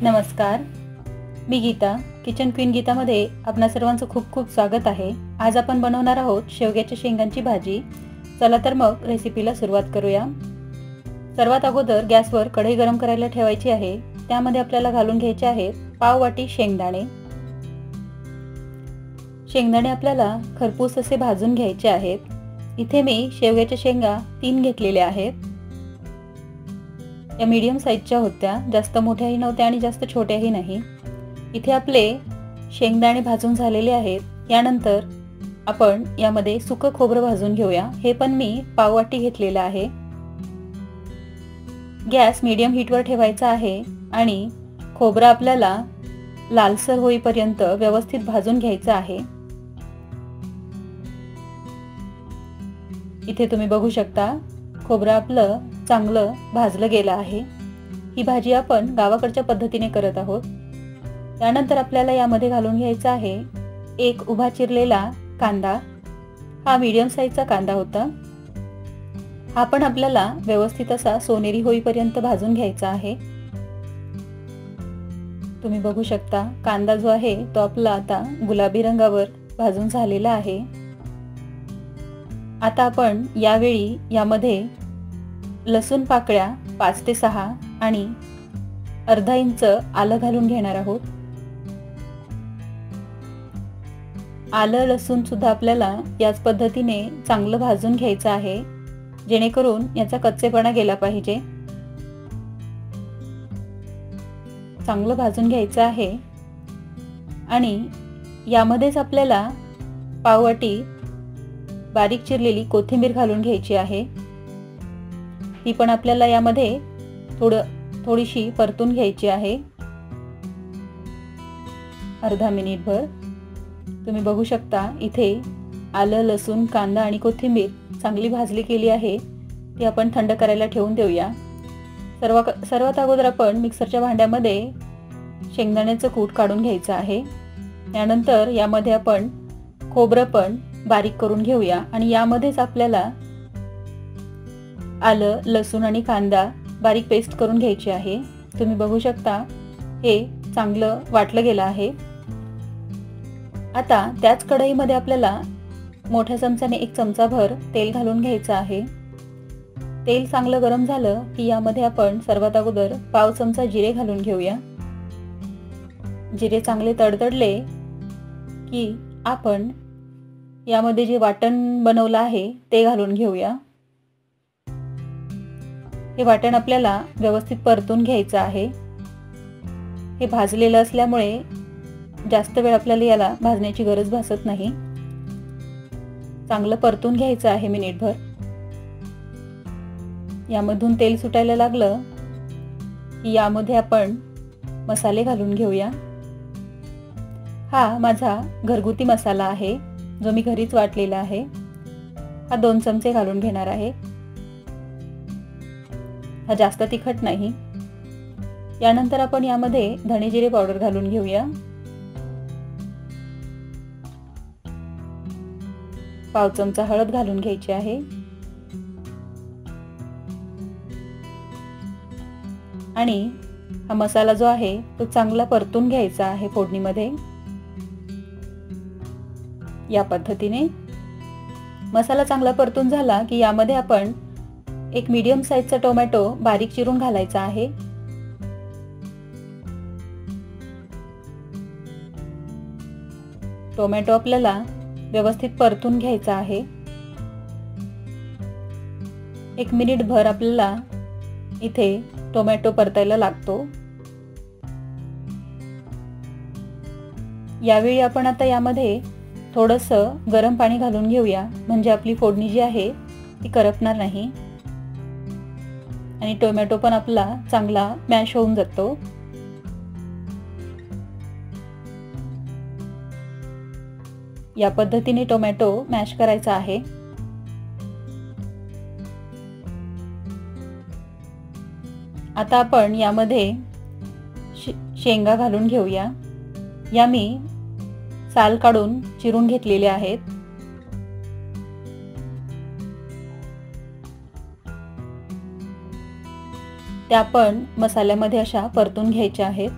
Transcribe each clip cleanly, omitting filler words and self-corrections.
नमस्कार, मी Gita. Kitchen queen गीतामध्ये आपणा सर्वांचं खूप खूप स्वागत आहे. आज आपण बनवणार आहोत शेवग्याच्या शेंगांची भाजी. चला तर मग रेसिपीला सुरुवात करूया. सर्वात अगोदर गॅसवर कढई गरम करायला ठेवायची आहे. त्यामध्ये आपल्याला घालून घ्यायचे आहेत पाव वाटी शेंगदाणे. शेंगदाणे आपल्याला खरपूस असे भाजून घ्यायचे आहेत. इथे मी शेवग्याच्या शेंगा 3 घेतलेल्या आहेत. या मीडियम साईजच्या होत्या, जास्त मोठ्याही नव्हत्या आणि जास्त छोट्याही नाही. इथे आपले शेंगदाणे भाजून झालेले आहेत. यानंतर आपण यामध्ये सुकं खोबरं भाजून घेऊया. हे पण मी पाव वाटी घेतलेलं आहे. गॅस मीडियम हीटवर ठेवायचा आहे आणि खोबरं आपल्याला लालसर होईपर्यंत व्यवस्थित भाजून घ्यायचं आहे. इथे तुम्ही बघू शकता खोबरं आपलं चांगलं भाजलं गेलं आहे. ही भाजी आपण गावाकडच्या पद्धतीने करत आहोत. त्यानंतर आपल्याला यामध्ये घालून घ्यायचा आहे एक उभा चिरलेला कांदा. हा मीडियम साईजचा कांदा होता. हा पण आपल्याला व्यवस्थित असा सोनेरी होईपर्यंत भाजून घ्यायचा आहे. तुम्ही बघू शकता कांदा जो आहे तो आपला आता गुलाबी रंगावर भाजून झालेला आहे. आता आपण यावेळी यामध्ये लसूण पाकळ्या 5 ते 6 आणि अर्धा इंच आलं घालून घेणार आहोत. आलं लसूण सुद्धा आपल्याला याच पद्धतीने चांगलं भाजून घ्यायचं आहे, जेणेकरून याचा कच्चेपणा गेला पाहिजे. चांगलं भाजून घ्यायचं आहे आणि यामध्येच आपल्याला पाववाटी बारीक चिरलेली कोथिंबीर घालून घ्यायची आहे. ती पण आपल्याला यामध्ये थोडीशी परतून घ्यायची आहे अर्धा मिनिटभर. तुम्ही बघू शकता इथे आलं लसूण कांदा आणि कोथिंबीर चांगली भाजली गेली आहे. ती आपण थंड करायला ठेवून देऊया. सर्वात अगोदर आपण मिक्सरच्या भांड्यामध्ये शेंगदाण्याचं कूट काढून घ्यायचं आहे. यानंतर यामध्ये आपण खोबरं पण बारीक करून घेऊया आणि यामध्येच आपल्याला आलं लसूण आणि कांदा बारीक पेस्ट करून घ्यायची आहे. तुम्ही बघू शकता हे चांगलं वाटलं गेलं आहे. आता त्याच कढईमध्ये आपल्याला मोठ्या चमच्याने 1 चमचाभर तेल घालून घ्यायचं आहे. तेल चांगलं गरम झालं की यामध्ये आपण सर्वात अगोदर पाव चमचा जिरे घालून घेऊया. जिरे चांगले तडतडले की आपण यामध्ये जे वाटण बनवलं आहे ते घालून घेऊया. हे वाटण आपल्याला व्यवस्थित परतून घ्यायचं आहे. हे भाजलेलं असल्यामुळे जास्त वेळ आपल्याला याला भाजण्याची गरज भासत नाही. चांगलं परतून घ्यायचं आहे मिनिटभर. यामधून तेल सुटायला लागलं की यामध्ये आपण मसाले घालून घेऊया. हा माझा घरगुती मसाला आहे जो मी घरीच वाटलेला आहे. हा 2 चमचे घालून घेणार आहे. हा जास्त तिखट नाही. यानंतर आपण यामध्ये धणे जिरे पावडर घालून घेऊया. पाव चमचा हळद घालून घ्यायची आहे आणि हा मसाला जो आहे तो चांगला परतून घ्यायचा आहे फोडणीमध्ये. या पद्धतीने मसाला चांगला परतून झाला की यामध्ये आपण एक मीडियम साईजचा टोमॅटो बारीक चिरून घालायचा आहे. टोमॅटो आपल्याला व्यवस्थित परतून घ्यायचा आहे. 1 मिनिटभर आपल्याला इथे टोमॅटो परतायला लागतो. यावेळी आपण आता यामध्ये थोडंसं गरम पाणी घालून घेऊया, म्हणजे आपली फोडणी जी आहे ती करपणार नाही आणि टोमॅटो पण आपला चांगला मॅश होऊन जातो. या पद्धतीने टोमॅटो मॅश करायचा आहे. आता आपण यामध्ये शेंगा घालून घेऊया. या मी साल काढून चिरून घेतलेल्या आहेत. त्या पण मसाल्यामध्ये अशा परतून घ्यायच्या आहेत.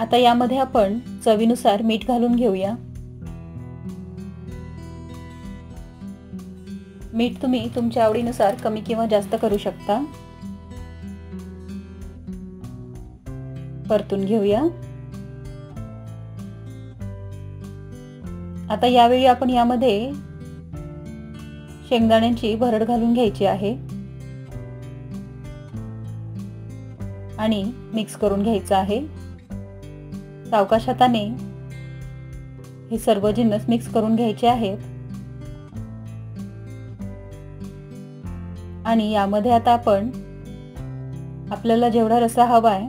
आता यामध्ये आपण चवीनुसार मीठ घालून घेऊया। मीठ तुम्ही तुमच्या आवडीनुसार कमी किंवा जास्त करू शकता। परतून घेऊया। आता यावेळी आपण यामध्ये शेंगदाण्यांची भरड घालून घ्यायची आहे आणि मिक्स करून घ्यायचं आहे। सावकाश हाताने हे सर्व जिन्नस मिक्स करून घ्यायचे आहेत आणि यामध्ये आता आपण आपल्याला जेवढा रस्सा हवाय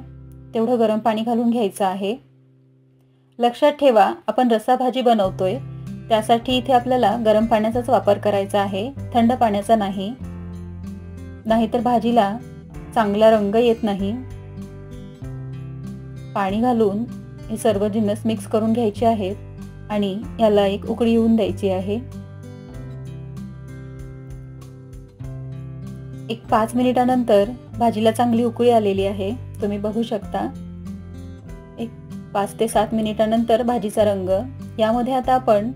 तेवढं गरम पाणी घालून घ्यायचं आहे। लक्षात ठेवा, आपण रस्सा भाजी बनवतोय त्यासाठी इथे आपल्याला गरम पाण्याचाच वापर करायचा आहे, थंड पाण्याचा नाही, नाहीतर भाजीला चांगला रंग येत नाही। पाणी घालून हे सर्व जिन्नस मिक्स करून घ्यायचे आहेत आणि याला एक उकळी येऊन द्यायची आहे। एक 5 मिनिटानंतर भाजीला चांगली उकळी आलेली आहे, तुम्ही बघू शकता। एक 5 ते 7 मिनिटानंतर भाजीचा रंग, यामध्ये आता आपण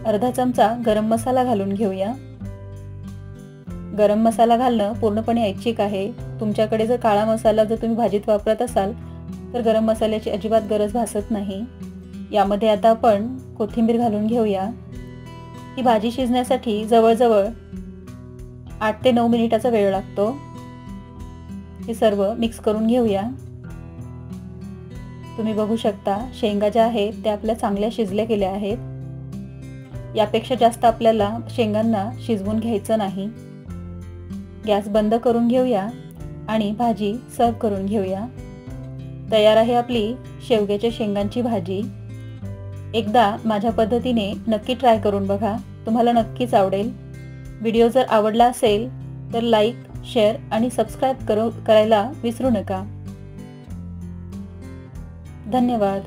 अर्धा चमचा गरम मसाला घालून घेऊया। गरम मसाला घालणं पूर्णपणे ऐच्छिक आहे। तुमच्याकडे जर काळा मसाला जर तुम्ही भाजीत वापरत असाल तर गरम मसाल्याची अजिबात गरज भासत नाही। यामध्ये आता आपण कोथिंबीर घालून घेऊया। ही भाजी शिजण्यासाठी जवळजवळ 8 ते 9 मिनिटाचा वेळ लागतो। हे सर्व मिक्स करून घेऊया। तुम्ही बघू शकता शेंगा ज्या आहेत त्या आपल्या चांगल्या शिजल्या गेल्या आहेत। यापेक्षा जास्त आपल्याला शेंगांना शिजवून घ्यायचं नाही। गॅस बंद करून घेऊया आणि भाजी सर्व करून घेऊया। तयार आहे आपली शेवग्याच्या शेंगांची भाजी। एकदा माझ्या पद्धतीने नक्की ट्राय करून बघा, तुम्हाला नक्कीच आवडेल। व्हिडिओ जर आवडला असेल तर लाईक, शेअर आणि सबस्क्राईब करायला विसरू नका। धन्यवाद।